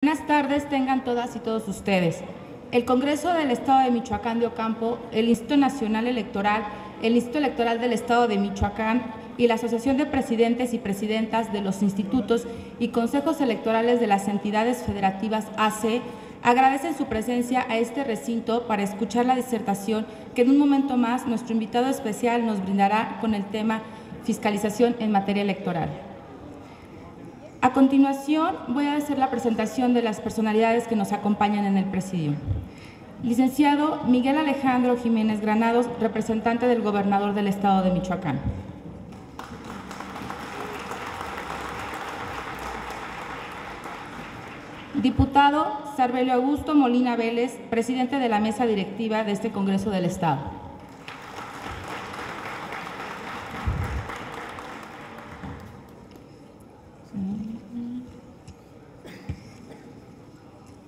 Buenas tardes tengan todas y todos ustedes. El Congreso del Estado de Michoacán de Ocampo, el Instituto Nacional Electoral, el Instituto Electoral del Estado de Michoacán y la Asociación de Presidentes y Presidentas de los Institutos y Consejos Electorales de las Entidades Federativas AC agradecen su presencia a este recinto para escuchar la disertación que en un momento más nuestro invitado especial nos brindará con el tema fiscalización en materia electoral. A continuación, voy a hacer la presentación de las personalidades que nos acompañan en el presidio. Licenciado Miguel Alejandro Jiménez Granados, representante del gobernador del Estado de Michoacán. Diputado Sarbelio Augusto Molina Vélez, presidente de la mesa directiva de este Congreso del Estado.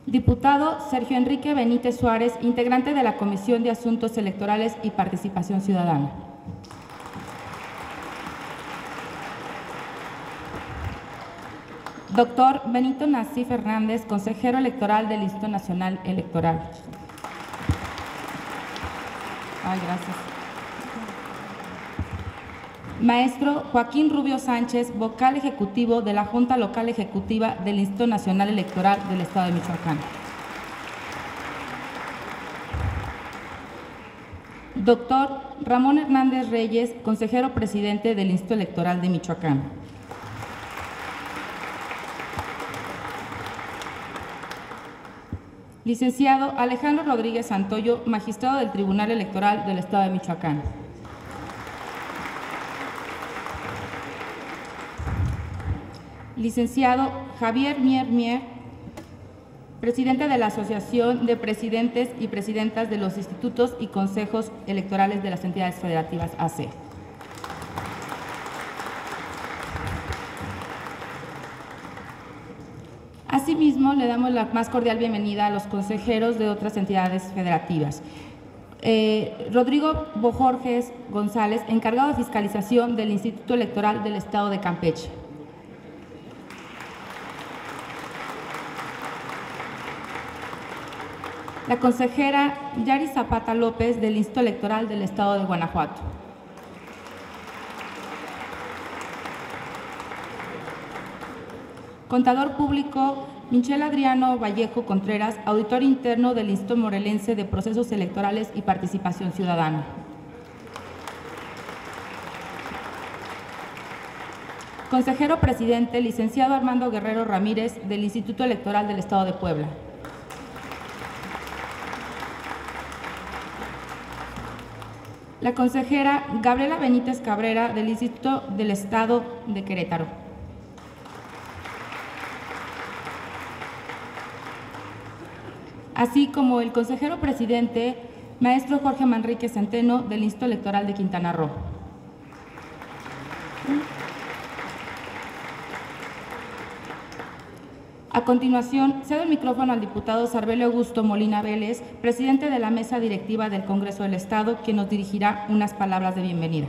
Diputado Sergio Enrique Benítez Suárez, integrante de la Comisión de Asuntos Electorales y Participación Ciudadana. Doctor Benito Nasif Hernández, consejero electoral del Instituto Nacional Electoral. Gracias. Maestro Joaquín Rubio Sánchez, vocal ejecutivo de la Junta Local Ejecutiva del Instituto Nacional Electoral del Estado de Michoacán. Doctor Ramón Hernández Reyes, consejero presidente del Instituto Electoral de Michoacán. Licenciado Alejandro Rodríguez Santoyo, magistrado del Tribunal Electoral del Estado de Michoacán. Licenciado Javier Mier, presidente de la Asociación de Presidentes y Presidentas de los Institutos y Consejos Electorales de las Entidades Federativas AC. Asimismo, le damos la más cordial bienvenida a los consejeros de otras entidades federativas. Rodrigo Bojorges González, encargado de fiscalización del Instituto Electoral del Estado de Campeche. La consejera Yari Zapata López, del Instituto Electoral del Estado de Guanajuato. Contador público Michel Adriano Vallejo Contreras, auditor interno del Instituto Morelense de Procesos Electorales y Participación Ciudadana. Consejero presidente, licenciado Armando Guerrero Ramírez, del Instituto Electoral del Estado de Puebla. La consejera Gabriela Benítez Cabrera, del Instituto del Estado de Querétaro. Así como el consejero presidente, maestro Jorge Manrique Centeno, del Instituto Electoral de Quintana Roo. A continuación, cedo el micrófono al diputado Sarbelio Augusto Molina Vélez, presidente de la mesa directiva del Congreso del Estado, quien nos dirigirá unas palabras de bienvenida.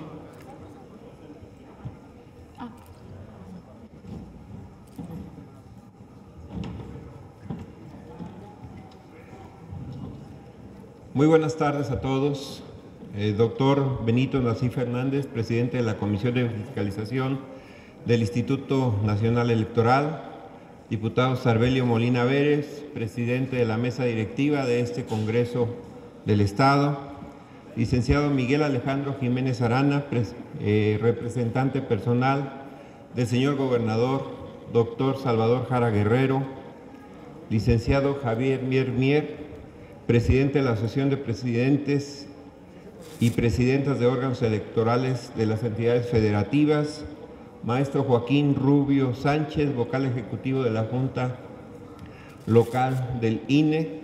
Muy buenas tardes a todos. Doctor Benito Nasif Hernández, presidente de la Comisión de Fiscalización del Instituto Nacional Electoral. Diputado Sarbelio Molina Vélez, presidente de la mesa directiva de este Congreso del Estado. Licenciado Miguel Alejandro Jiménez Arana, representante personal del señor gobernador, doctor Salvador Jara Guerrero. Licenciado Javier Mier, presidente de la Asociación de Presidentes y Presidentas de órganos electorales de las entidades federativas. Maestro Joaquín Rubio Sánchez, vocal ejecutivo de la Junta Local del INE.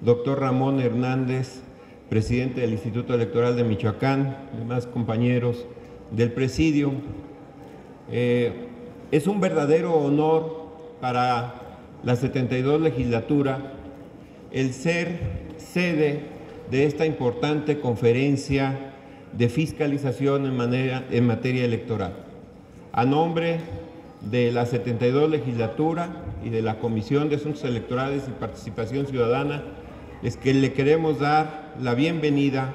Doctor Ramón Hernández, presidente del Instituto Electoral de Michoacán. Demás compañeros del presidio. Es un verdadero honor para la 72 legislatura el ser sede de esta importante conferencia de fiscalización en materia electoral. A nombre de la 72 legislatura, y de la Comisión de Asuntos Electorales y Participación Ciudadana es que le queremos dar la bienvenida,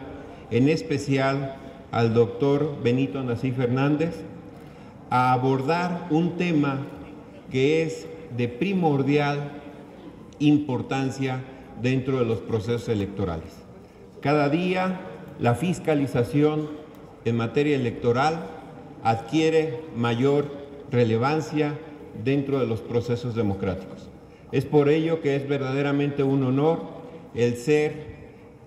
en especial al doctor Benito Nasif Fernández, a abordar un tema que es de primordial importancia dentro de los procesos electorales. Cada día la fiscalización en materia electoral adquiere mayor relevancia dentro de los procesos democráticos. Es por ello que es verdaderamente un honor el ser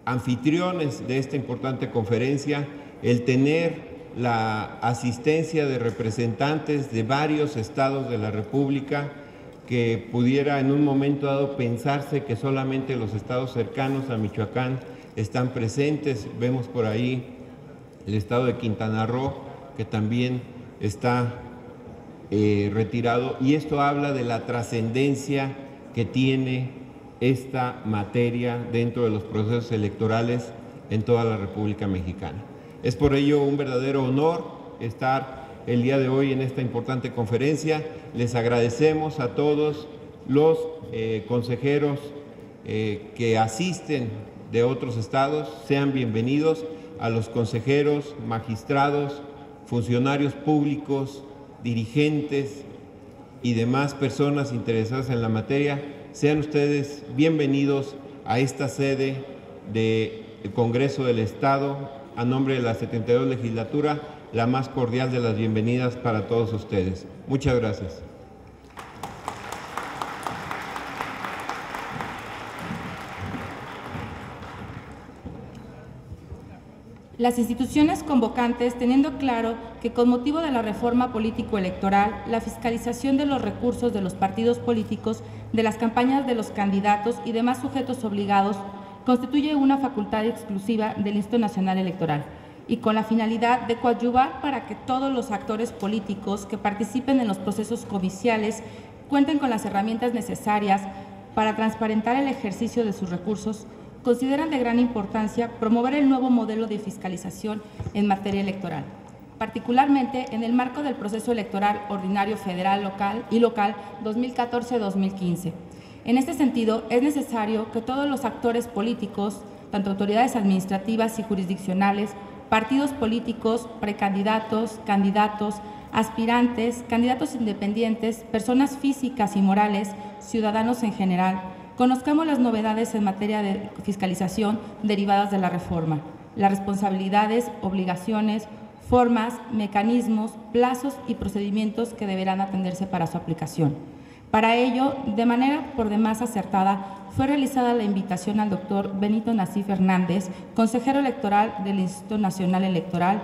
anfitriones de esta importante conferencia, el tener la asistencia de representantes de varios estados de la República, que pudiera en un momento dado pensarse que solamente los estados cercanos a Michoacán están presentes. Vemos por ahí el estado de Quintana Roo, que también está retirado, y esto habla de la trascendencia que tiene esta materia dentro de los procesos electorales en toda la República Mexicana. Es por ello un verdadero honor estar el día de hoy en esta importante conferencia. Les agradecemos a todos los consejeros que asisten de otros estados. Sean bienvenidos a los consejeros, magistrados, funcionarios públicos, dirigentes y demás personas interesadas en la materia. Sean ustedes bienvenidos a esta sede del Congreso del Estado. A nombre de la 72 legislatura, la más cordial de las bienvenidas para todos ustedes. Muchas gracias. Las instituciones convocantes, teniendo claro que con motivo de la reforma político-electoral, la fiscalización de los recursos de los partidos políticos, de las campañas de los candidatos y demás sujetos obligados, constituye una facultad exclusiva del Instituto Nacional Electoral, y con la finalidad de coadyuvar para que todos los actores políticos que participen en los procesos comiciales cuenten con las herramientas necesarias para transparentar el ejercicio de sus recursos, consideran de gran importancia promover el nuevo modelo de fiscalización en materia electoral, particularmente en el marco del proceso electoral ordinario federal y local 2014-2015. En este sentido, es necesario que todos los actores políticos, tanto autoridades administrativas y jurisdiccionales, partidos políticos, precandidatos, candidatos, aspirantes, candidatos independientes, personas físicas y morales, ciudadanos en general, conozcamos las novedades en materia de fiscalización derivadas de la reforma, las responsabilidades, obligaciones, formas, mecanismos, plazos y procedimientos que deberán atenderse para su aplicación. Para ello, de manera por demás acertada, fue realizada la invitación al doctor Benito Nasif Fernández, consejero electoral del Instituto Nacional Electoral,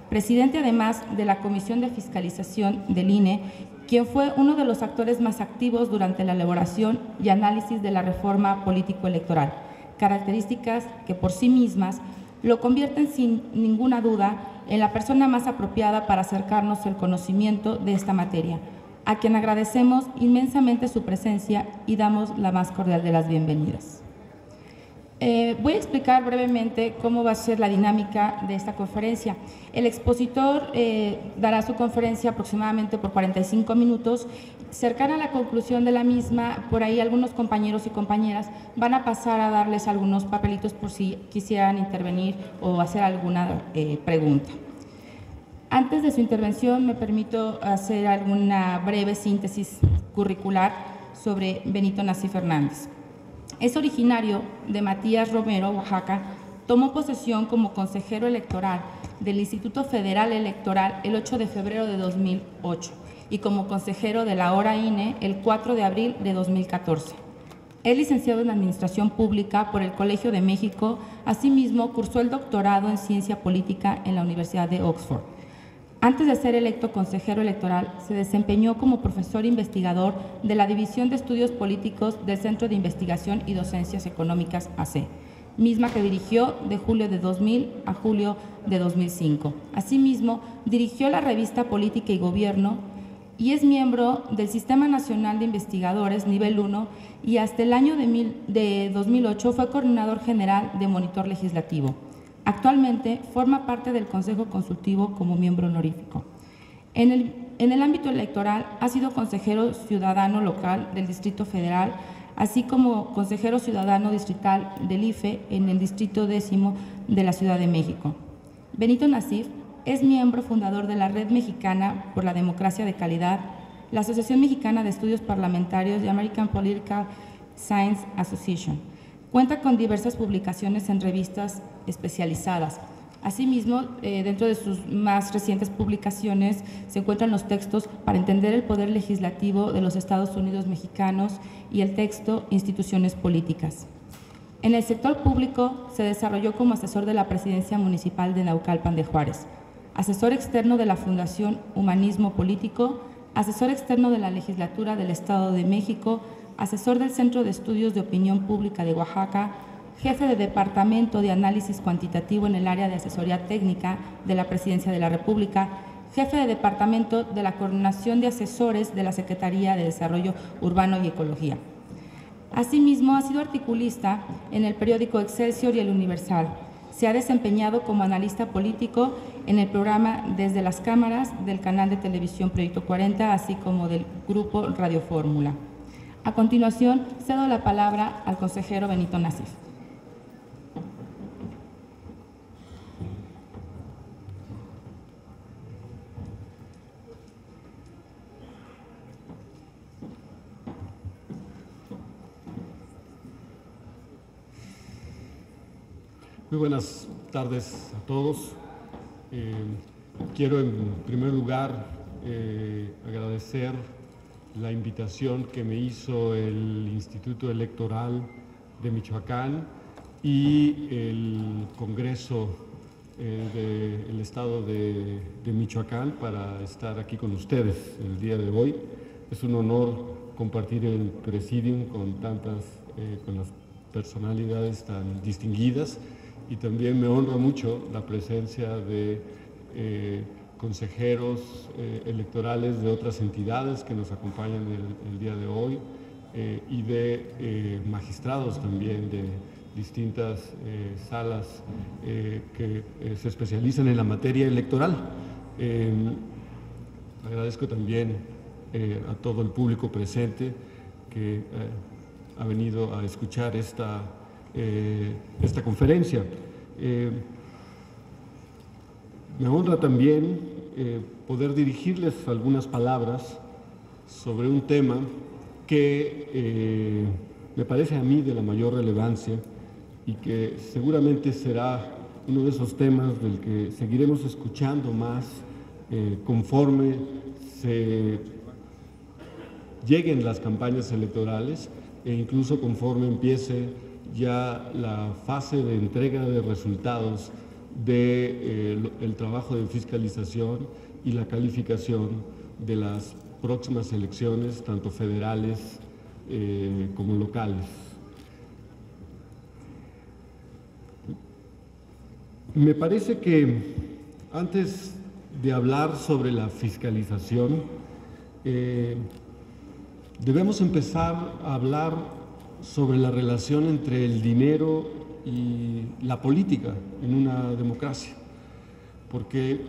presidente además de la Comisión de Fiscalización del INE, quien fue uno de los actores más activos durante la elaboración y análisis de la reforma político-electoral, características que por sí mismas lo convierten sin ninguna duda en la persona más apropiada para acercarnos el conocimiento de esta materia, a quien agradecemos inmensamente su presencia y damos la más cordial de las bienvenidas. Voy a explicar brevemente cómo va a ser la dinámica de esta conferencia. El expositor dará su conferencia aproximadamente por 45 minutos. Cercana a la conclusión de la misma, por ahí algunos compañeros y compañeras van a pasar a darles algunos papelitos por si quisieran intervenir o hacer alguna pregunta. Antes de su intervención, me permito hacer alguna breve síntesis curricular sobre Benito Nasif Fernández. Es originario de Matías Romero, Oaxaca. Tomó posesión como consejero electoral del Instituto Federal Electoral el 8 de febrero de 2008 y como consejero de la ahora INE el 4 de abril de 2014. Es licenciado en Administración Pública por el Colegio de México. Asimismo, cursó el doctorado en Ciencia Política en la Universidad de Oxford. Antes de ser electo consejero electoral, se desempeñó como profesor investigador de la División de Estudios Políticos del Centro de Investigación y Docencias Económicas AC, misma que dirigió de julio de 2000 a julio de 2005. Asimismo, dirigió la revista Política y Gobierno y es miembro del Sistema Nacional de Investigadores Nivel 1 y hasta el año de 2008 fue coordinador general de Monitor Legislativo. Actualmente forma parte del Consejo Consultivo como miembro honorífico. En En el ámbito electoral ha sido consejero ciudadano local del Distrito Federal, así como consejero ciudadano distrital del IFE en el Distrito 10º de la Ciudad de México. Benito Nasif es miembro fundador de la Red Mexicana por la Democracia de Calidad, la Asociación Mexicana de Estudios Parlamentarios y American Political Science Association. Cuenta con diversas publicaciones en revistas especializadas. Asimismo, dentro de sus más recientes publicaciones se encuentran los textos para entender el poder legislativo de los Estados Unidos mexicanos y el texto Instituciones políticas. En el sector público se desarrolló como asesor de la Presidencia Municipal de Naucalpan de Juárez, asesor externo de la Fundación Humanismo Político, asesor externo de la Legislatura del Estado de México, asesor del Centro de Estudios de Opinión Pública de Oaxaca, jefe de Departamento de Análisis Cuantitativo en el área de Asesoría Técnica de la Presidencia de la República, jefe de Departamento de la Coordinación de Asesores de la Secretaría de Desarrollo Urbano y Ecología. Asimismo, ha sido articulista en el periódico Excelsior y El Universal. Se ha desempeñado como analista político en el programa Desde las Cámaras del canal de televisión Proyecto 40, así como del grupo Radio Fórmula. A continuación, cedo la palabra al consejero Benito Nasif. Muy buenas tardes a todos. Quiero en primer lugar agradecer la invitación que me hizo el Instituto Electoral de Michoacán y el Congreso del Estado de Michoacán para estar aquí con ustedes el día de hoy. Es un honor compartir el presidium con las personalidades tan distinguidas. Y también me honra mucho la presencia de consejeros electorales de otras entidades que nos acompañan el día de hoy y de magistrados también de distintas salas que se especializan en la materia electoral. Agradezco también a todo el público presente que ha venido a escuchar esta conferencia. Me honra también poder dirigirles algunas palabras sobre un tema que me parece a mí de la mayor relevancia y que seguramente será uno de esos temas del que seguiremos escuchando más conforme se lleguen las campañas electorales e incluso conforme empiece ya la fase de entrega de resultados del trabajo de fiscalización y la calificación de las próximas elecciones, tanto federales como locales. Me parece que antes de hablar sobre la fiscalización, debemos empezar a hablar sobre la relación entre el dinero y la política en una democracia, porque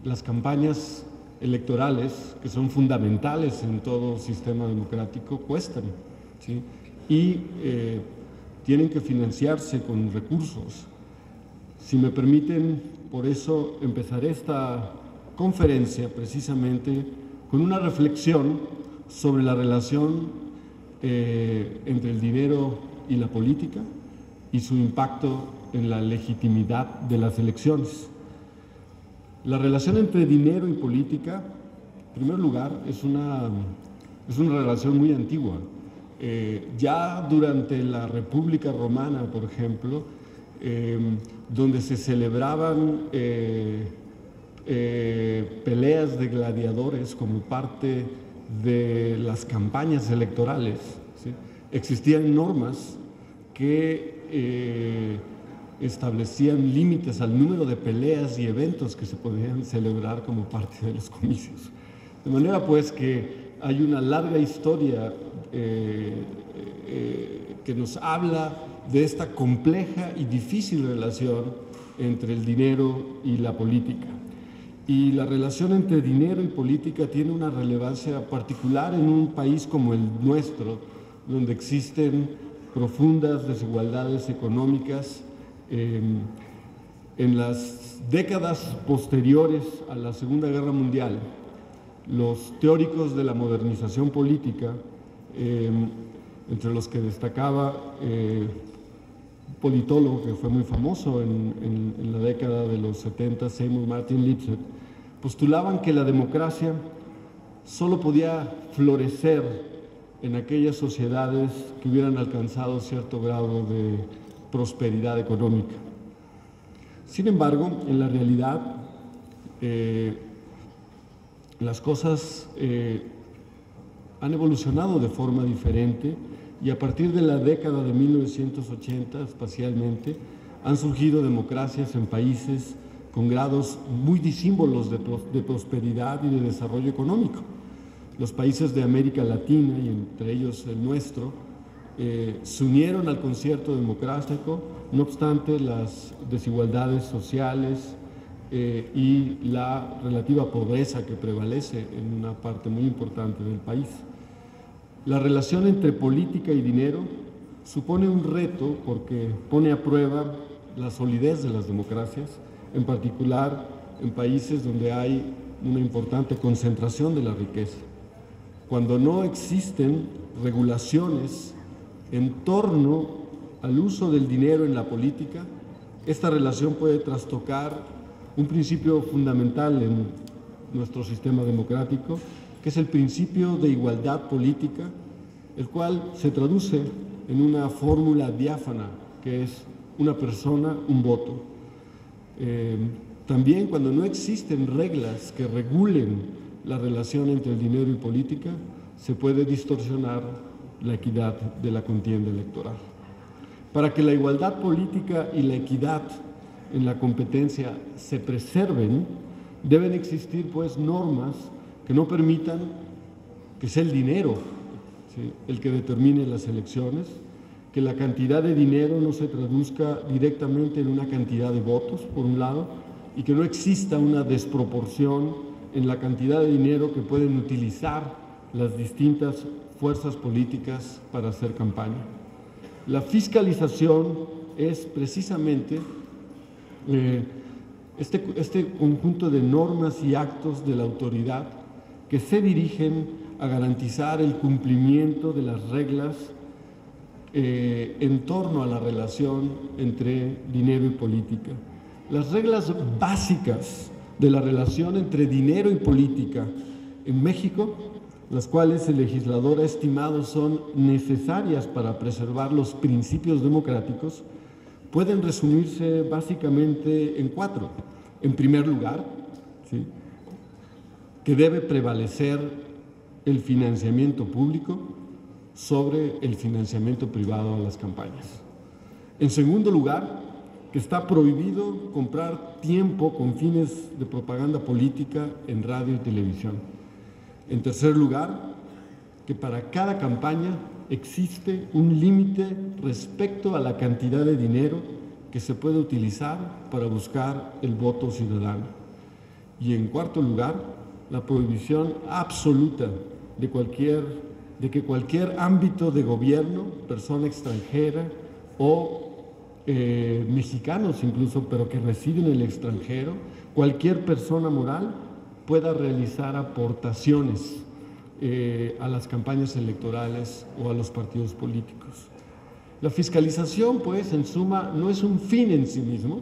las campañas electorales, que son fundamentales en todo sistema democrático, cuestan, ¿sí? Y tienen que financiarse con recursos. Si me permiten, por eso empezaré esta conferencia precisamente con una reflexión sobre la relación entre el dinero y la política y su impacto en la legitimidad de las elecciones. La relación entre dinero y política, en primer lugar, es una relación muy antigua. Ya durante la República Romana, por ejemplo, donde se celebraban peleas de gladiadores como parte de las campañas electorales, ¿sí? Existían normas que establecían límites al número de peleas y eventos que se podían celebrar como parte de los comicios. De manera pues que hay una larga historia que nos habla de esta compleja y difícil relación entre el dinero y la política. Y la relación entre dinero y política tiene una relevancia particular en un país como el nuestro, donde existen profundas desigualdades económicas. En las décadas posteriores a la Segunda Guerra Mundial, los teóricos de la modernización política, entre los que destacaba un politólogo que fue muy famoso en la década de los 70, Seymour Martin Lipset, postulaban que la democracia solo podía florecer en aquellas sociedades que hubieran alcanzado cierto grado de prosperidad económica. Sin embargo, en la realidad, las cosas han evolucionado de forma diferente y a partir de la década de 1980, especialmente, han surgido democracias en países con grados muy disímbolos de prosperidad y de desarrollo económico. Los países de América Latina, y entre ellos el nuestro, se unieron al concierto democrático, no obstante las desigualdades sociales y la relativa pobreza que prevalece en una parte muy importante del país. La relación entre política y dinero supone un reto porque pone a prueba la solidez de las democracias, en particular en países donde hay una importante concentración de la riqueza. Cuando no existen regulaciones en torno al uso del dinero en la política, esta relación puede trastocar un principio fundamental en nuestro sistema democrático, que es el principio de igualdad política, el cual se traduce en una fórmula diáfana, que es una persona, un voto. También cuando no existen reglas que regulen la relación entre el dinero y política, se puede distorsionar la equidad de la contienda electoral. Para que la igualdad política y la equidad en la competencia se preserven, deben existir pues normas que no permitan que sea el dinero, ¿sí?, el que determine las elecciones, que la cantidad de dinero no se traduzca directamente en una cantidad de votos, por un lado, y que no exista una desproporción en la cantidad de dinero que pueden utilizar las distintas fuerzas políticas para hacer campaña. La fiscalización es precisamente este conjunto de normas y actos de la autoridad que se dirigen a garantizar el cumplimiento de las reglas en torno a la relación entre dinero y política. Las reglas básicas de la relación entre dinero y política en México, las cuales el legislador ha estimado son necesarias para preservar los principios democráticos, pueden resumirse básicamente en 4. En primer lugar, ¿sí?, que debe prevalecer el financiamiento público sobre el financiamiento privado a las campañas. En segundo lugar, que está prohibido comprar tiempo con fines de propaganda política en radio y televisión. En tercer lugar, que para cada campaña existe un límite respecto a la cantidad de dinero que se puede utilizar para buscar el voto ciudadano. Y en cuarto lugar, la prohibición absoluta de que cualquier ámbito de gobierno, persona extranjera o mexicanos incluso, pero que residen en el extranjero, cualquier persona moral pueda realizar aportaciones a las campañas electorales o a los partidos políticos. La fiscalización, pues, en suma, no es un fin en sí mismo,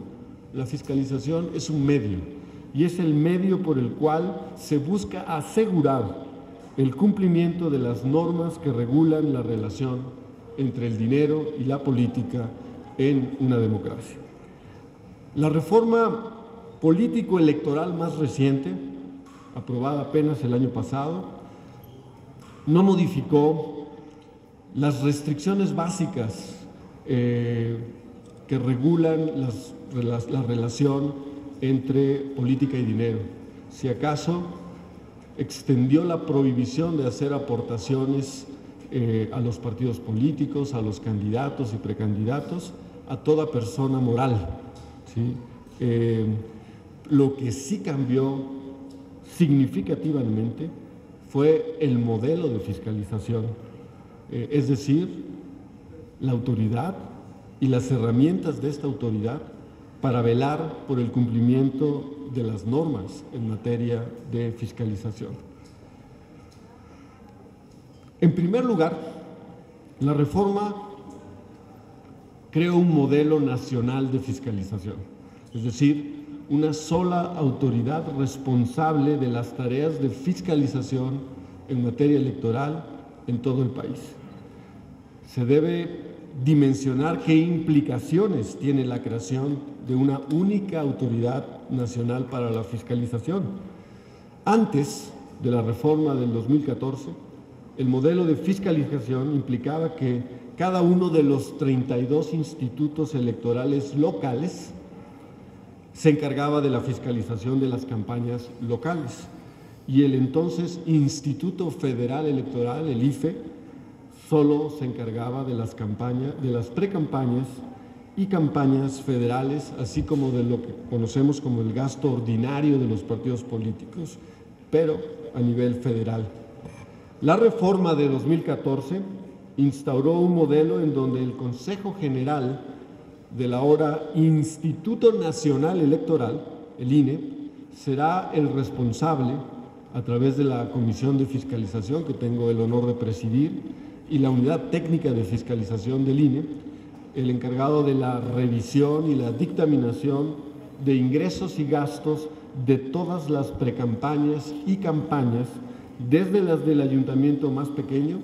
la fiscalización es un medio, y es el medio por el cual se busca asegurar el cumplimiento de las normas que regulan la relación entre el dinero y la política en una democracia. La reforma político-electoral más reciente, aprobada apenas el año pasado, no modificó las restricciones básicas que regulan la relación entre política y dinero. Si acaso, extendió la prohibición de hacer aportaciones a los partidos políticos, a los candidatos y precandidatos, a toda persona moral, ¿sí? Lo que sí cambió significativamente fue el modelo de fiscalización, es decir, la autoridad y las herramientas de esta autoridad para velar por el cumplimiento de las normas en materia de fiscalización. En primer lugar, la reforma creó un modelo nacional de fiscalización, es decir, una sola autoridad responsable de las tareas de fiscalización en materia electoral en todo el país. Se debe dimensionar qué implicaciones tiene la creación de una única autoridad nacional para la fiscalización. Antes de la reforma del 2014, el modelo de fiscalización implicaba que cada uno de los 32 institutos electorales locales se encargaba de la fiscalización de las campañas locales y el entonces Instituto Federal Electoral, el IFE, solo se encargaba de las campañas, de las precampañas y campañas federales, así como de lo que conocemos como el gasto ordinario de los partidos políticos, pero a nivel federal. La reforma de 2014 instauró un modelo en donde el Consejo General del ahora Instituto Nacional Electoral, el INE, será el responsable, a través de la Comisión de Fiscalización que tengo el honor de presidir y la Unidad Técnica de Fiscalización del INE, el encargado de la revisión y la dictaminación de ingresos y gastos de todas las precampañas y campañas, desde las del ayuntamiento más pequeño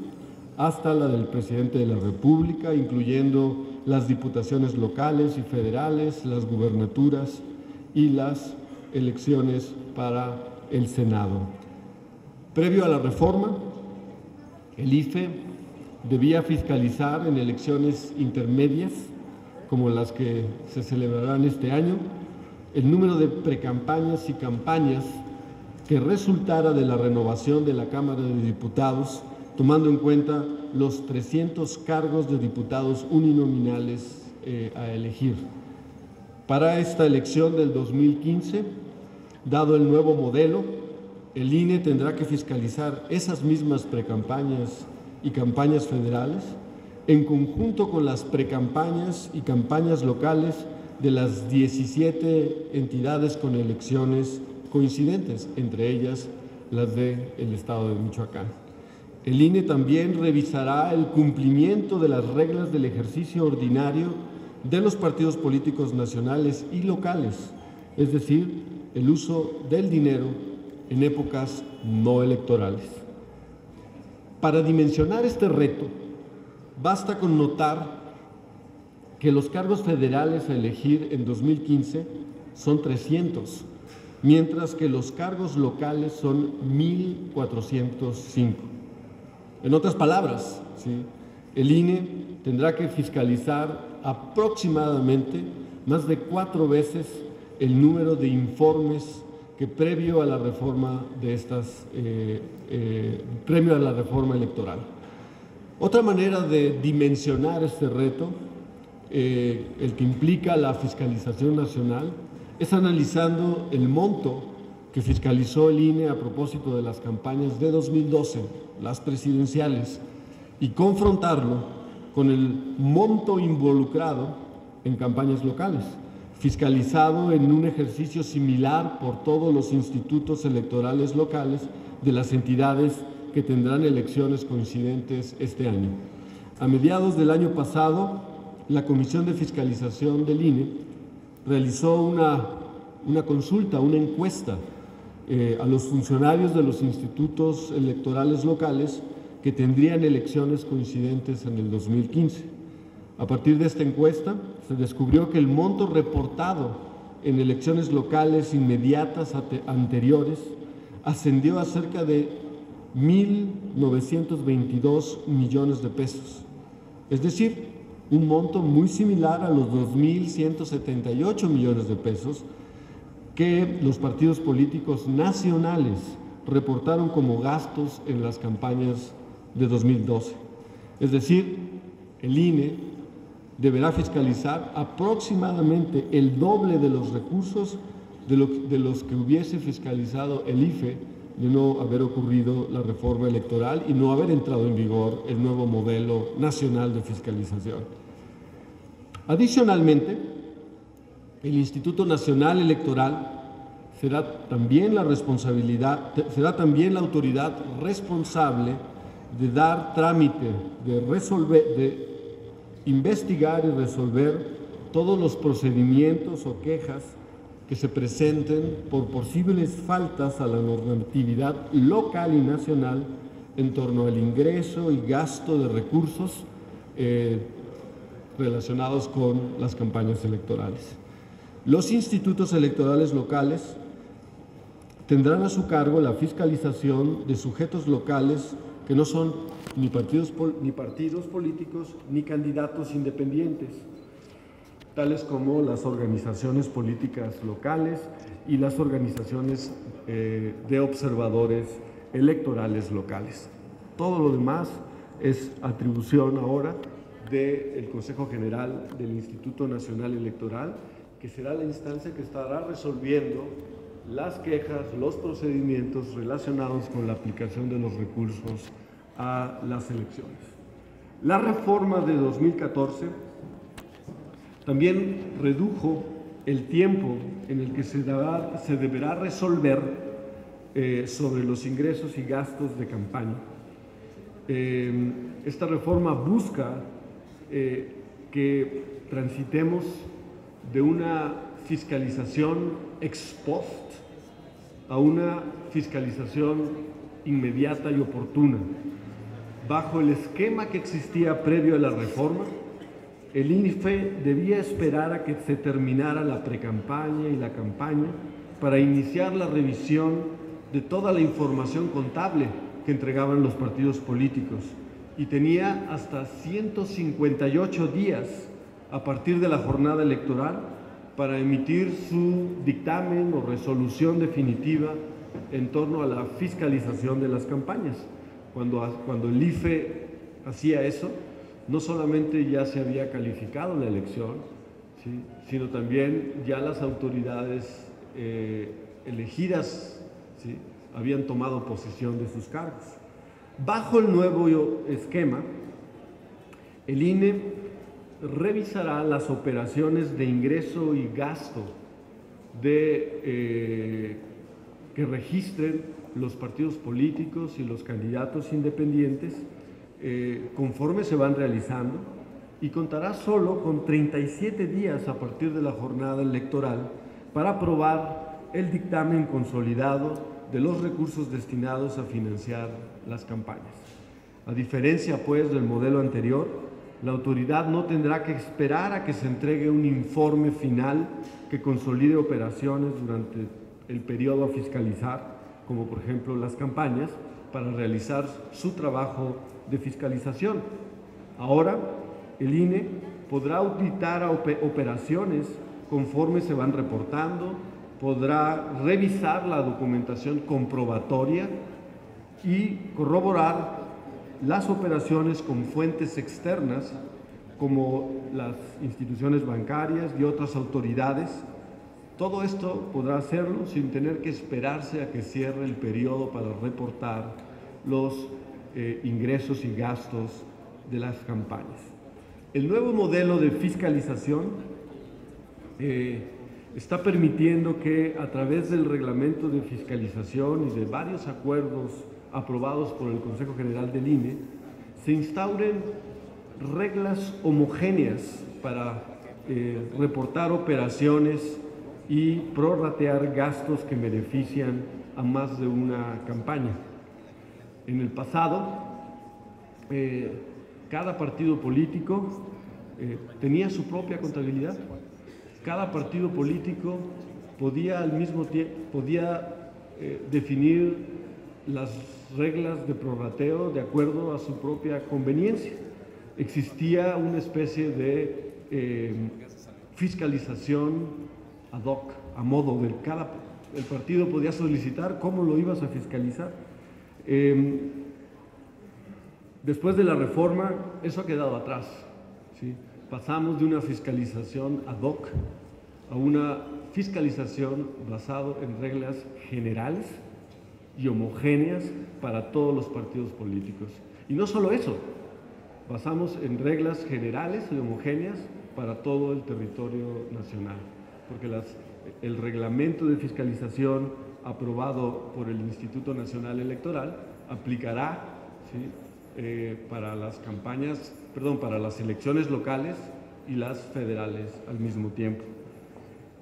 hasta la del presidente de la República, incluyendo las diputaciones locales y federales, las gubernaturas y las elecciones para el Senado. Previo a la reforma, el IFE debía fiscalizar en elecciones intermedias, como las que se celebrarán este año, el número de precampañas y campañas que resultara de la renovación de la Cámara de Diputados, tomando en cuenta los 300 cargos de diputados uninominales a elegir. Para esta elección del 2015, dado el nuevo modelo, el INE tendrá que fiscalizar esas mismas precampañas y campañas federales en conjunto con las precampañas y campañas locales de las 17 entidades con elecciones coincidentes, entre ellas las del estado de Michoacán. El INE también revisará el cumplimiento de las reglas del ejercicio ordinario de los partidos políticos nacionales y locales, es decir, el uso del dinero en épocas no electorales. Para dimensionar este reto, basta con notar que los cargos federales a elegir en 2015 son 300, mientras que los cargos locales son 1.405. En otras palabras, ¿sí?, el INE tendrá que fiscalizar aproximadamente más de 4 veces el número de informes que previo a la reforma electoral. Otra manera de dimensionar este reto, el que implica la fiscalización nacional, es analizando el monto que fiscalizó el INE a propósito de las campañas de 2012, las presidenciales, y confrontarlo con el monto involucrado en campañas locales, fiscalizado en un ejercicio similar por todos los institutos electorales locales de las entidades que tendrán elecciones coincidentes este año. A mediados del año pasado, la Comisión de Fiscalización del INE realizó una consulta, una encuesta a los funcionarios de los institutos electorales locales que tendrían elecciones coincidentes en el 2015. A partir de esta encuesta, se descubrió que el monto reportado en elecciones locales inmediatas anteriores ascendió a cerca de 1.922 millones de pesos, es decir, un monto muy similar a los 2.178 millones de pesos que los partidos políticos nacionales reportaron como gastos en las campañas de 2012. Es decir, el INE deberá fiscalizar aproximadamente el doble de los recursos de los que hubiese fiscalizado el IFE de no haber ocurrido la reforma electoral y no haber entrado en vigor el nuevo modelo nacional de fiscalización. Adicionalmente, el Instituto Nacional Electoral será también la autoridad responsable de dar trámite, de investigar y resolver todos los procedimientos o quejas que se presenten por posibles faltas a la normatividad local y nacional en torno al ingreso y gasto de recursos relacionados con las campañas electorales. Los institutos electorales locales tendrán a su cargo la fiscalización de sujetos locales que no son ni partidos políticos ni candidatos independientes, tales como las organizaciones políticas locales y las organizaciones de observadores electorales locales. Todo lo demás es atribución ahora del Consejo General del Instituto Nacional Electoral, que será la instancia que estará resolviendo las quejas, los procedimientos relacionados con la aplicación de los recursos a las elecciones. La reforma de 2014 también redujo el tiempo en el que se deberá resolver sobre los ingresos y gastos de campaña. Esta reforma busca que transitemos de una fiscalización ex post a una fiscalización inmediata y oportuna. Bajo el esquema que existía previo a la reforma, el IFE debía esperar a que se terminara la precampaña y la campaña para iniciar la revisión de toda la información contable que entregaban los partidos políticos y tenía hasta 158 días a partir de la jornada electoral para emitir su dictamen o resolución definitiva en torno a la fiscalización de las campañas. Cuando el IFE hacía eso, no solamente ya se había calificado la elección, ¿sí?, sino también ya las autoridades elegidas, ¿sí?, habían tomado posesión de sus cargos. Bajo el nuevo esquema, el INE revisará las operaciones de ingreso y gasto que registren los partidos políticos y los candidatos independientes conforme se van realizando, y contará solo con 37 días a partir de la jornada electoral para aprobar el dictamen consolidado de los recursos destinados a financiar las campañas. A diferencia, pues, del modelo anterior, la autoridad no tendrá que esperar a que se entregue un informe final que consolide operaciones durante el periodo a fiscalizar, como por ejemplo las campañas, para realizar su trabajo de fiscalización. Ahora, el INE podrá auditar operaciones conforme se van reportando, podrá revisar la documentación comprobatoria y corroborar las operaciones con fuentes externas como las instituciones bancarias y otras autoridades. Todo esto podrá hacerlo sin tener que esperarse a que cierre el periodo para reportar los ingresos y gastos de las campañas. El nuevo modelo de fiscalización está permitiendo que, a través del reglamento de fiscalización y de varios acuerdos aprobados por el Consejo General del INE, se instauren reglas homogéneas para reportar operaciones y prorratear gastos que benefician a más de una campaña. En el pasado, cada partido político tenía su propia contabilidad. Cada partido político podía al mismo tiempo definir las reglas de prorrateo de acuerdo a su propia conveniencia. Existía una especie de fiscalización ad hoc, a modo de el partido podía solicitar cómo lo ibas a fiscalizar. Después de la reforma, eso ha quedado atrás, ¿sí? Pasamos de una fiscalización ad hoc a una fiscalización basada en reglas generales y homogéneas para todos los partidos políticos. Y no solo eso, basamos en reglas generales y homogéneas para todo el territorio nacional, porque el reglamento de fiscalización aprobado por el Instituto Nacional Electoral aplicará, ¿sí?, para las campañas, para las elecciones locales y las federales al mismo tiempo.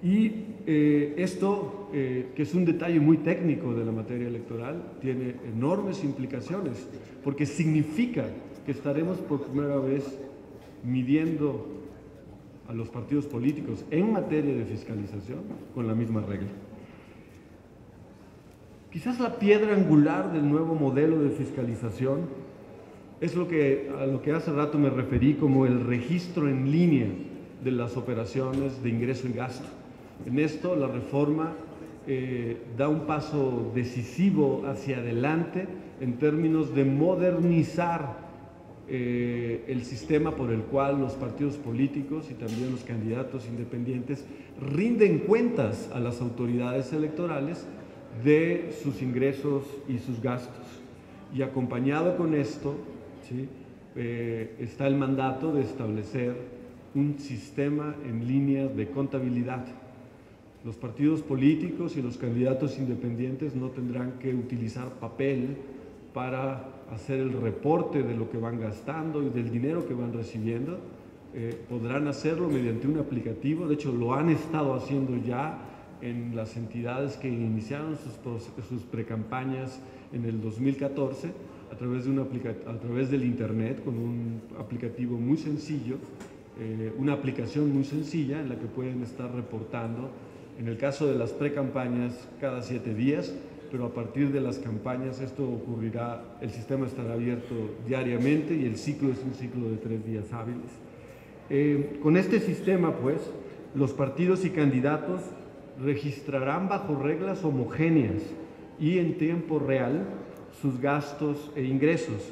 Y esto, que es un detalle muy técnico de la materia electoral, tiene enormes implicaciones, porque significa que estaremos por primera vez midiendo a los partidos políticos en materia de fiscalización con la misma regla. Quizás la piedra angular del nuevo modelo de fiscalización es a lo que hace rato me referí como el registro en línea de las operaciones de ingreso y gasto. En esto la reforma da un paso decisivo hacia adelante en términos de modernizar el sistema por el cual los partidos políticos y también los candidatos independientes rinden cuentas a las autoridades electorales de sus ingresos y sus gastos. Y acompañado con esto, ¿sí?, está el mandato de establecer un sistema en línea de contabilidad. Los partidos políticos y los candidatos independientes no tendrán que utilizar papel para hacer el reporte de lo que van gastando y del dinero que van recibiendo. Podrán hacerlo mediante un aplicativo. De hecho, lo han estado haciendo ya en las entidades que iniciaron sus precampañas en el 2014 a través del internet, con un aplicativo muy sencillo, una aplicación muy sencilla en la que pueden estar reportando. En el caso de las precampañas, cada 7 días, pero a partir de las campañas esto ocurrirá, el sistema estará abierto diariamente y el ciclo es un ciclo de 3 días hábiles. Con este sistema, pues, los partidos y candidatos registrarán bajo reglas homogéneas y en tiempo real sus gastos e ingresos,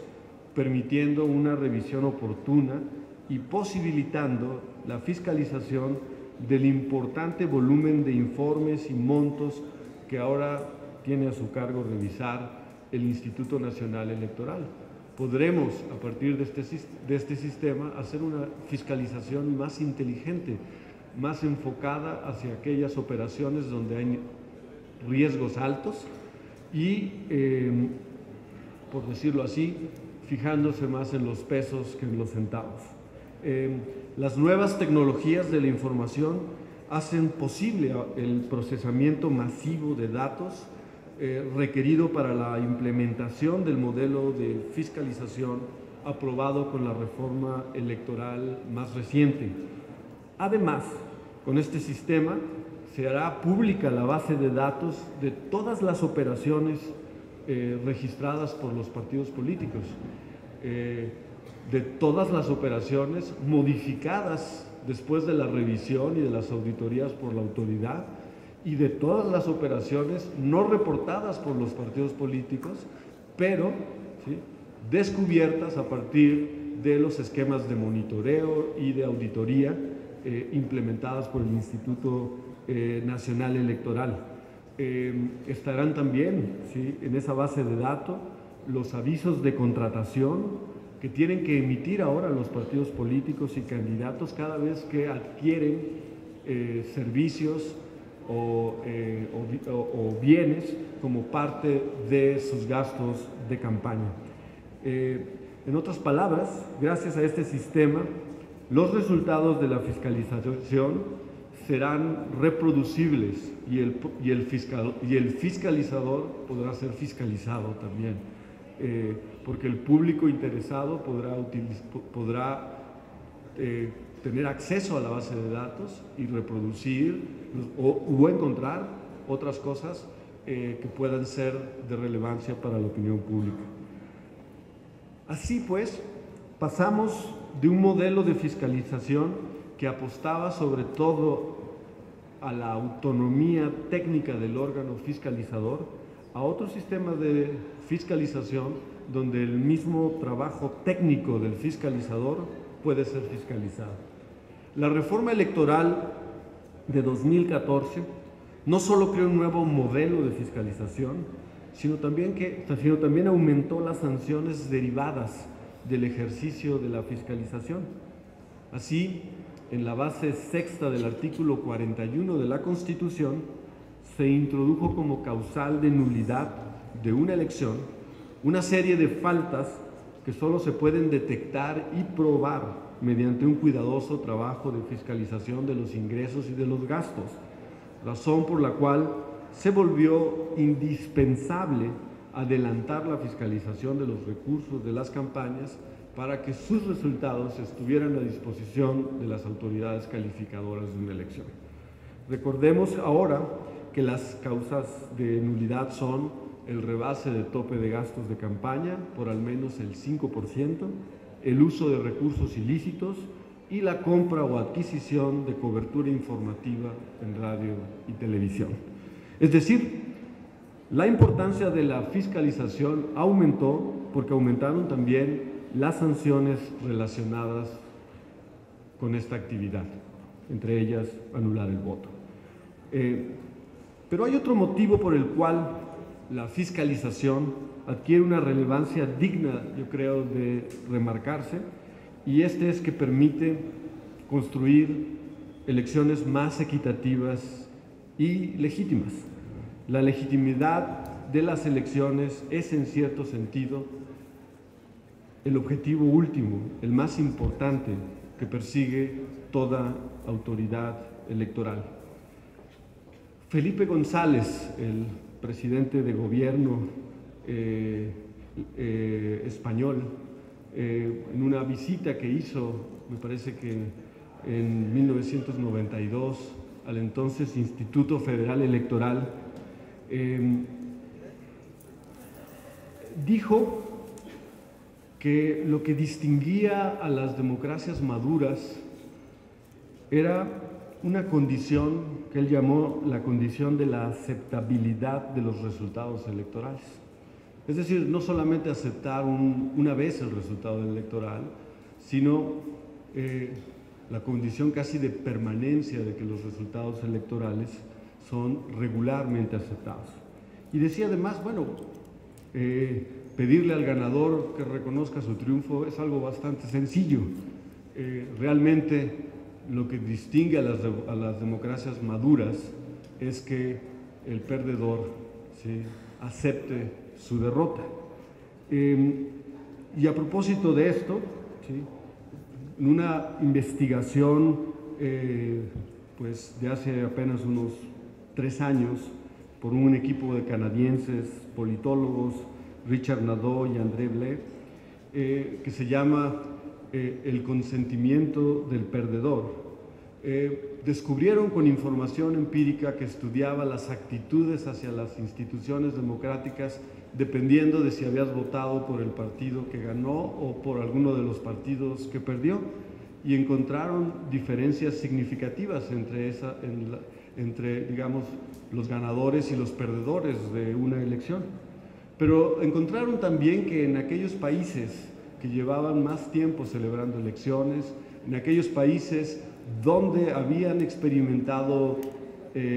permitiendo una revisión oportuna y posibilitando la fiscalización del importante volumen de informes y montos que ahora tiene a su cargo revisar el Instituto Nacional Electoral. Podremos, a partir de este sistema, hacer una fiscalización más inteligente, más enfocada hacia aquellas operaciones donde hay riesgos altos y, por decirlo así, fijándose más en los pesos que en los centavos. Las nuevas tecnologías de la información hacen posible el procesamiento masivo de datos requerido para la implementación del modelo de fiscalización aprobado con la reforma electoral más reciente. Además, con este sistema se hará pública la base de datos de todas las operaciones registradas por los partidos políticos, de todas las operaciones modificadas después de la revisión y de las auditorías por la autoridad, y de todas las operaciones no reportadas por los partidos políticos, pero ¿sí?, descubiertas a partir de los esquemas de monitoreo y de auditoría implementadas por el Instituto Nacional Electoral. Estarán también, ¿sí?, en esa base de datos los avisos de contratación que tienen que emitir ahora los partidos políticos y candidatos cada vez que adquieren servicios o bienes como parte de sus gastos de campaña. En otras palabras, gracias a este sistema, los resultados de la fiscalización serán reproducibles y el fiscalizador podrá ser fiscalizado también, porque el público interesado podrá tener acceso a la base de datos y reproducir o encontrar otras cosas que puedan ser de relevancia para la opinión pública. Así pues, pasamos de un modelo de fiscalización que apostaba sobre todo a la autonomía técnica del órgano fiscalizador a otro sistema de fiscalización donde el mismo trabajo técnico del fiscalizador puede ser fiscalizado. La reforma electoral de 2014 no solo creó un nuevo modelo de fiscalización, sino también aumentó las sanciones derivadas del ejercicio de la fiscalización. Así, en la base sexta del artículo 41 de la Constitución, se introdujo como causal de nulidad de una elección una serie de faltas que solo se pueden detectar y probar mediante un cuidadoso trabajo de fiscalización de los ingresos y de los gastos, razón por la cual se volvió indispensable adelantar la fiscalización de los recursos de las campañas para que sus resultados estuvieran a disposición de las autoridades calificadoras de una elección. Recordemos ahora que las causas de nulidad son el rebase de tope de gastos de campaña por al menos el 5%, el uso de recursos ilícitos y la compra o adquisición de cobertura informativa en radio y televisión. Es decir, la importancia de la fiscalización aumentó porque aumentaron también las sanciones relacionadas con esta actividad, entre ellas anular el voto. Pero hay otro motivo por el cual la fiscalización adquiere una relevancia digna, yo creo, de remarcarse, y este es que permite construir elecciones más equitativas y legítimas. La legitimidad de las elecciones es, en cierto sentido, el objetivo último, el más importante que persigue toda autoridad electoral. Felipe González, el presidente de gobierno español, en una visita que hizo, me parece que en 1992, al entonces Instituto Federal Electoral, dijo que lo que distinguía a las democracias maduras era una condición que él llamó la condición de la aceptabilidad de los resultados electorales. Es decir, no solamente aceptar una vez el resultado electoral, sino la condición casi de permanencia de que los resultados electorales son regularmente aceptados. Y decía además, bueno, pedirle al ganador que reconozca su triunfo es algo bastante sencillo. Realmente lo que distingue a las democracias maduras es que el perdedor, ¿sí?, acepte su derrota. Y a propósito de esto, ¿sí?, en una investigación pues de hace apenas unos 3 años por un equipo de canadienses politólogos, Richard Nadeau y André Blais, que se llama El consentimiento del perdedor, descubrieron con información empírica que estudiaba las actitudes hacia las instituciones democráticas dependiendo de si habías votado por el partido que ganó o por alguno de los partidos que perdió, y encontraron diferencias significativas entre digamos, los ganadores y los perdedores de una elección. Pero encontraron también que en aquellos países que llevaban más tiempo celebrando elecciones, en aquellos países donde habían experimentado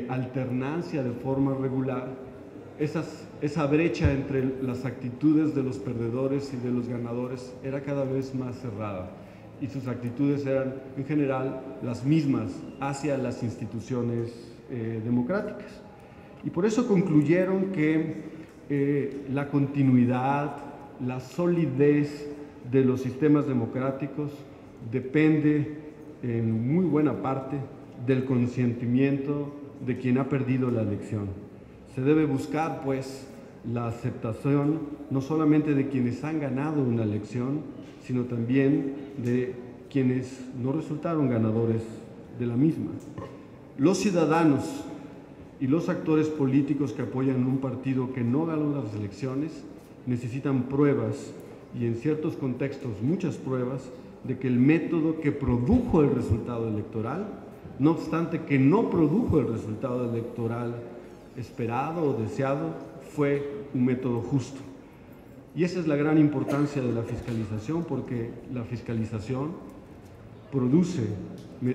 alternancia de forma regular, esa brecha entre las actitudes de los perdedores y de los ganadores era cada vez más cerrada, y sus actitudes eran en general las mismas hacia las instituciones democráticas. Y por eso concluyeron que la continuidad, la solidez de los sistemas democráticos depende en muy buena parte del consentimiento de quien ha perdido la elección. Se debe buscar, pues, la aceptación no solamente de quienes han ganado una elección, sino también de quienes no resultaron ganadores de la misma. Los ciudadanos y los actores políticos que apoyan un partido que no ganó las elecciones necesitan pruebas, y en ciertos contextos muchas pruebas, de que el método que produjo el resultado electoral, no obstante que no produjo el resultado electoral esperado o deseado, fue un método justo. Y esa es la gran importancia de la fiscalización, porque la fiscalización produce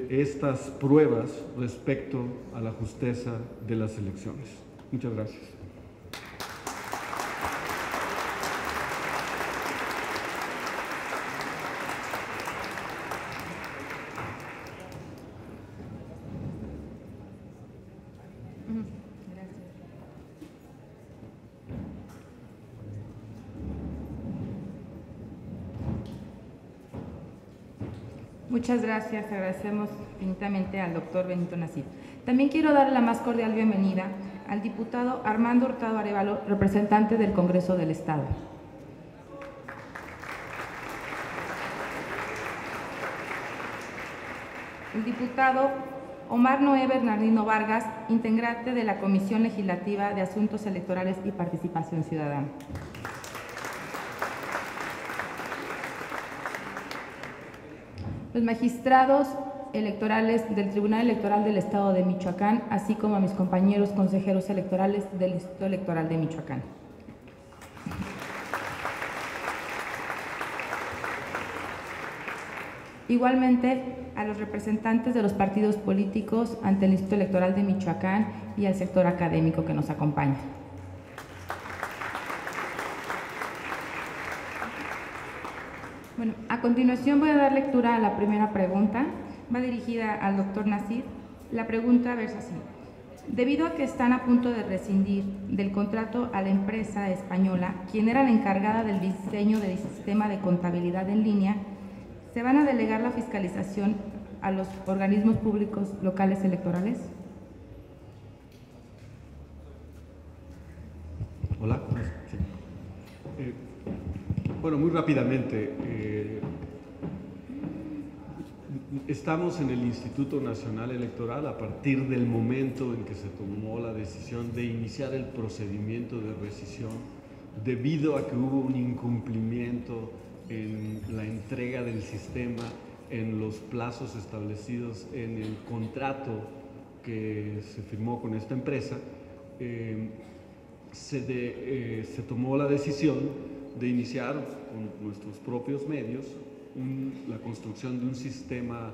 estas pruebas respecto a la justeza de las elecciones. Muchas gracias. Muchas gracias, agradecemos infinitamente al doctor Benito Nasif. También quiero darle la más cordial bienvenida al diputado Armando Hurtado Arévalo, representante del Congreso del Estado. El diputado Omar Noé Bernardino Vargas, integrante de la Comisión Legislativa de Asuntos Electorales y Participación Ciudadana. Los magistrados electorales del Tribunal Electoral del Estado de Michoacán, así como a mis compañeros consejeros electorales del Instituto Electoral de Michoacán. Igualmente, a los representantes de los partidos políticos ante el Instituto Electoral de Michoacán y al sector académico que nos acompaña. Bueno, a continuación voy a dar lectura a la primera pregunta. Va dirigida al doctor Nasif. La pregunta versa así. Debido a que están a punto de rescindir del contrato a la empresa española, quien era la encargada del diseño del sistema de contabilidad en línea, ¿se van a delegar la fiscalización a los organismos públicos locales electorales? Hola. Sí. Bueno, muy rápidamente. Estamos en el Instituto Nacional Electoral a partir del momento en que se tomó la decisión de iniciar el procedimiento de rescisión debido a que hubo un incumplimiento en la entrega del sistema en los plazos establecidos en el contrato que se firmó con esta empresa. Se tomó la decisión de iniciar con nuestros propios medios la construcción de un sistema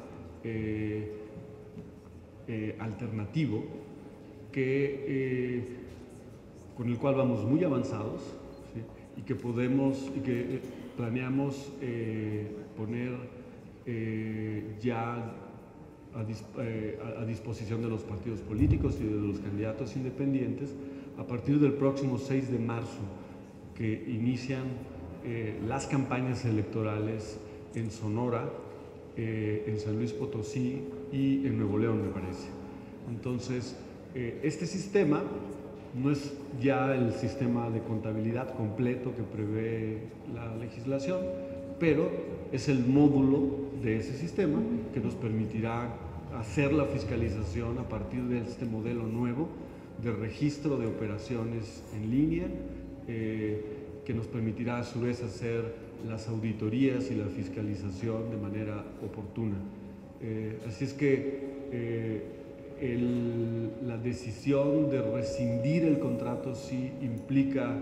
alternativo con el cual vamos muy avanzados, ¿sí? y que planeamos poner ya a disposición de los partidos políticos y de los candidatos independientes a partir del próximo 6 de marzo, que inician las campañas electorales en Sonora, en San Luis Potosí y en Nuevo León, me parece. Entonces, este sistema no es ya el sistema de contabilidad completo que prevé la legislación, pero es el módulo de ese sistema que nos permitirá hacer la fiscalización a partir de este modelo nuevo de registro de operaciones en línea, que nos permitirá a su vez hacer las auditorías y la fiscalización de manera oportuna. Así es que la decisión de rescindir el contrato sí implica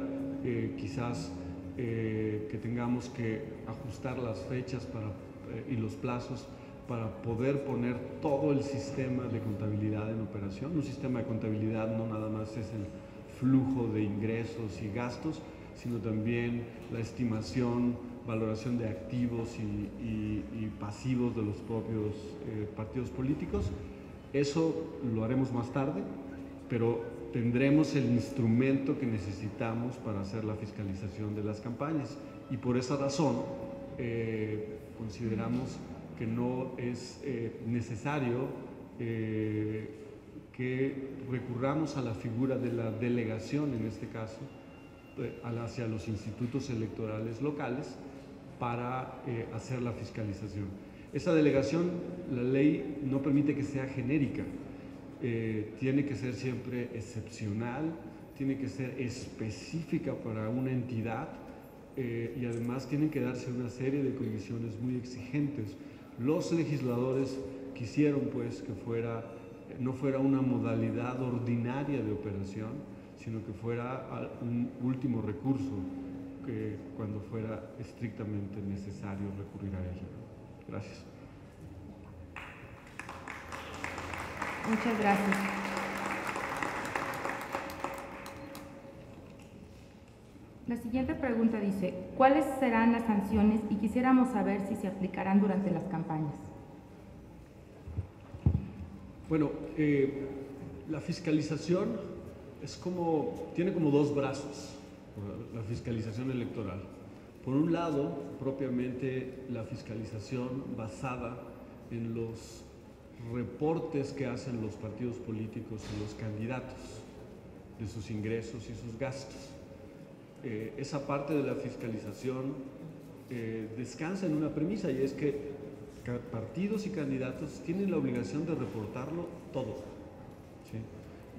quizás que tengamos que ajustar las fechas y los plazos para poder poner todo el sistema de contabilidad en operación. Un sistema de contabilidad no nada más es el flujo de ingresos y gastos, sino también la estimación, valoración de activos y pasivos de los propios partidos políticos. Eso lo haremos más tarde, pero tendremos el instrumento que necesitamos para hacer la fiscalización de las campañas, y por esa razón consideramos que no es necesario que recurramos a la figura de la delegación, en este caso, hacia los institutos electorales locales para hacer la fiscalización. Esa delegación, la ley no permite que sea genérica, tiene que ser siempre excepcional, tiene que ser específica para una entidad y además tienen que darse una serie de condiciones muy exigentes. Los legisladores quisieron pues que no fuera una modalidad ordinaria de operación, sino que fuera un último recurso cuando fuera estrictamente necesario recurrir a ella. Gracias. Muchas gracias. La siguiente pregunta dice, ¿cuáles serán las sanciones? Y quisiéramos saber si se aplicarán durante las campañas. Bueno, la fiscalización tiene como dos brazos, la fiscalización electoral. Por un lado, propiamente la fiscalización basada en los reportes que hacen los partidos políticos y los candidatos de sus ingresos y sus gastos. Esa parte de la fiscalización descansa en una premisa, y es que partidos y candidatos tienen la obligación de reportarlo todo, ¿sí?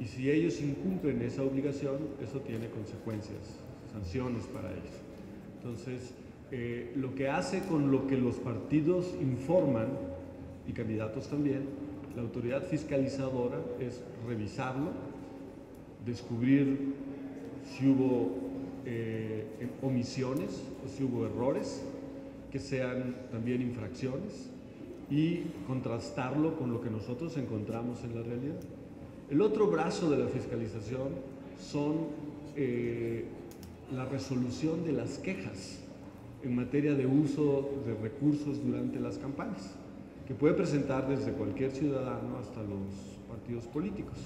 Y si ellos incumplen esa obligación, eso tiene consecuencias, sanciones para ellos. Entonces, lo que hace con lo que los partidos informan, y candidatos también, la autoridad fiscalizadora es revisarlo, descubrir si hubo omisiones o si hubo errores, que sean también infracciones, y contrastarlo con lo que nosotros encontramos en la realidad. El otro brazo de la fiscalización son la resolución de las quejas en materia de uso de recursos durante las campañas, que puede presentar desde cualquier ciudadano hasta los partidos políticos.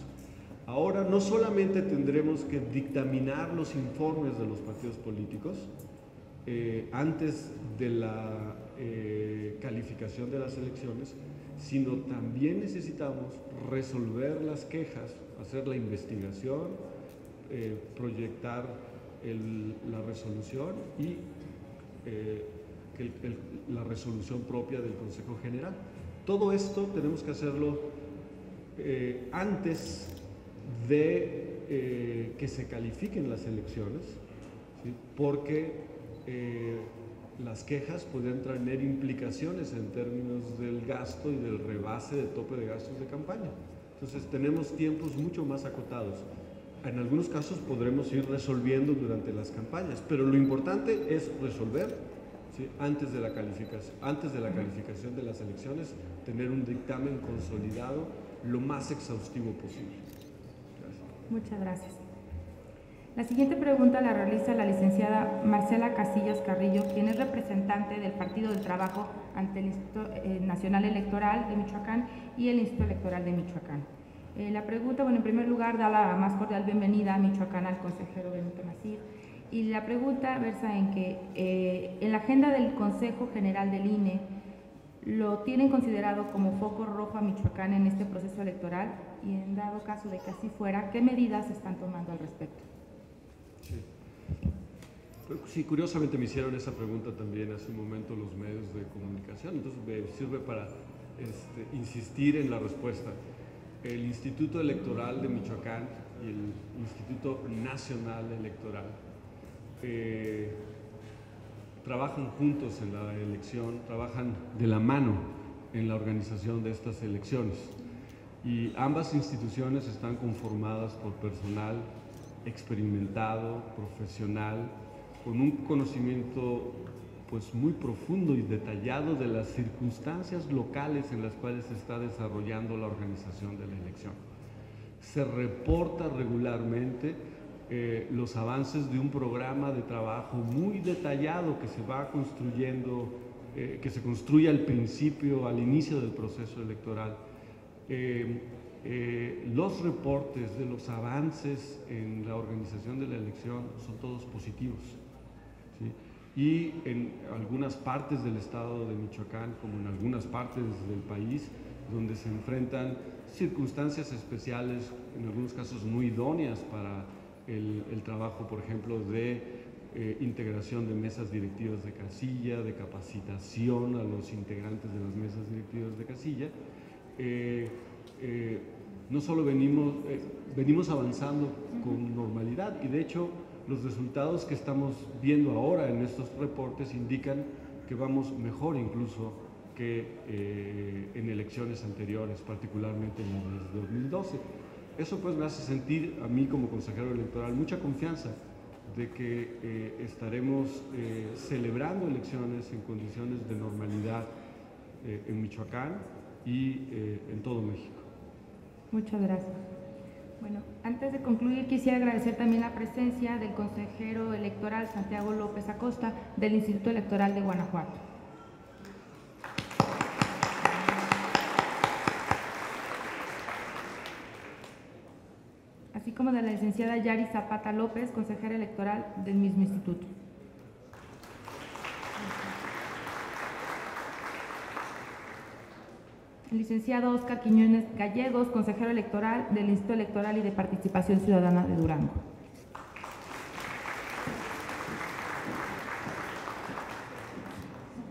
Ahora no solamente tendremos que dictaminar los informes de los partidos políticos antes de la calificación de las elecciones, sino también necesitamos resolver las quejas, hacer la investigación, proyectar la resolución y la resolución propia del Consejo General. Todo esto tenemos que hacerlo antes de que se califiquen las elecciones, ¿sí? Porque las quejas podrían tener implicaciones en términos del gasto y del rebase de tope de gastos de campaña. Entonces tenemos tiempos mucho más acotados. En algunos casos podremos ir resolviendo durante las campañas, pero lo importante es resolver, ¿sí? Antes de la calificación de las elecciones, tener un dictamen consolidado lo más exhaustivo posible. Gracias. Muchas gracias. La siguiente pregunta la realiza la licenciada Marcela Casillas Carrillo, quien es representante del Partido del Trabajo ante el Instituto Nacional Electoral de Michoacán y el Instituto Electoral de Michoacán. La pregunta, bueno, en primer lugar, da la más cordial bienvenida a Michoacán al consejero Benito Nasif. Y la pregunta versa en que en la agenda del Consejo General del INE lo tienen considerado como foco rojo a Michoacán en este proceso electoral, y en dado caso de que así fuera, ¿qué medidas se están tomando al respecto? Sí, curiosamente me hicieron esa pregunta también hace un momento los medios de comunicación, entonces me sirve para insistir en la respuesta. El Instituto Electoral de Michoacán y el Instituto Nacional Electoral trabajan juntos en la elección, trabajan de la mano en la organización de estas elecciones, y ambas instituciones están conformadas por personal experimentado, profesional, con un conocimiento pues muy profundo y detallado de las circunstancias locales en las cuales se está desarrollando la organización de la elección. Se reporta regularmente los avances de un programa de trabajo muy detallado que se va construyendo, que se construye al inicio del proceso electoral. Los reportes de los avances en la organización de la elección son todos positivos, ¿sí? Y en algunas partes del estado de Michoacán, como en algunas partes del país, donde se enfrentan circunstancias especiales, en algunos casos muy idóneas para el trabajo, por ejemplo, de integración de mesas directivas de casilla, de capacitación a los integrantes de las mesas directivas de casilla. No solo venimos avanzando con normalidad, y de hecho los resultados que estamos viendo ahora en estos reportes indican que vamos mejor incluso que en elecciones anteriores, particularmente en el 2012. Eso pues me hace sentir a mí como consejero electoral mucha confianza de que estaremos celebrando elecciones en condiciones de normalidad en Michoacán y en todo México. Muchas gracias. Bueno, antes de concluir, quisiera agradecer también la presencia del consejero electoral Santiago López Acosta del Instituto Electoral de Guanajuato. Así como de la licenciada Yari Zapata López, consejera electoral del mismo instituto. El licenciado Óscar Quiñones Gallegos, consejero electoral del Instituto Electoral y de Participación Ciudadana de Durango.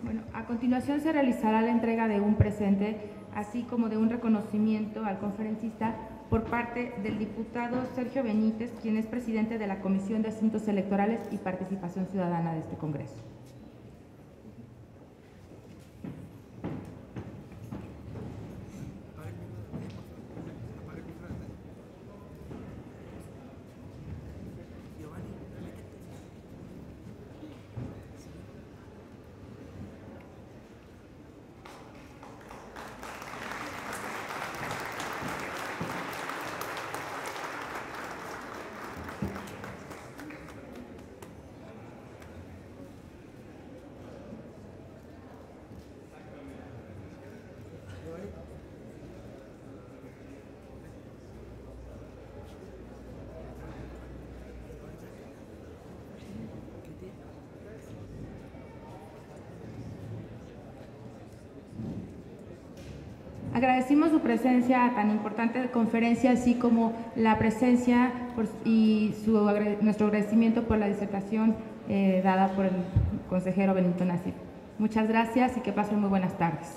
Bueno, a continuación se realizará la entrega de un presente, así como de un reconocimiento al conferencista por parte del diputado Sergio Benítez, quien es presidente de la Comisión de Asuntos Electorales y Participación Ciudadana de este Congreso. Agradecimos su presencia a tan importante conferencia, así como la presencia y nuestro agradecimiento por la disertación dada por el consejero Benito Nasif. Muchas gracias y que pasen muy buenas tardes.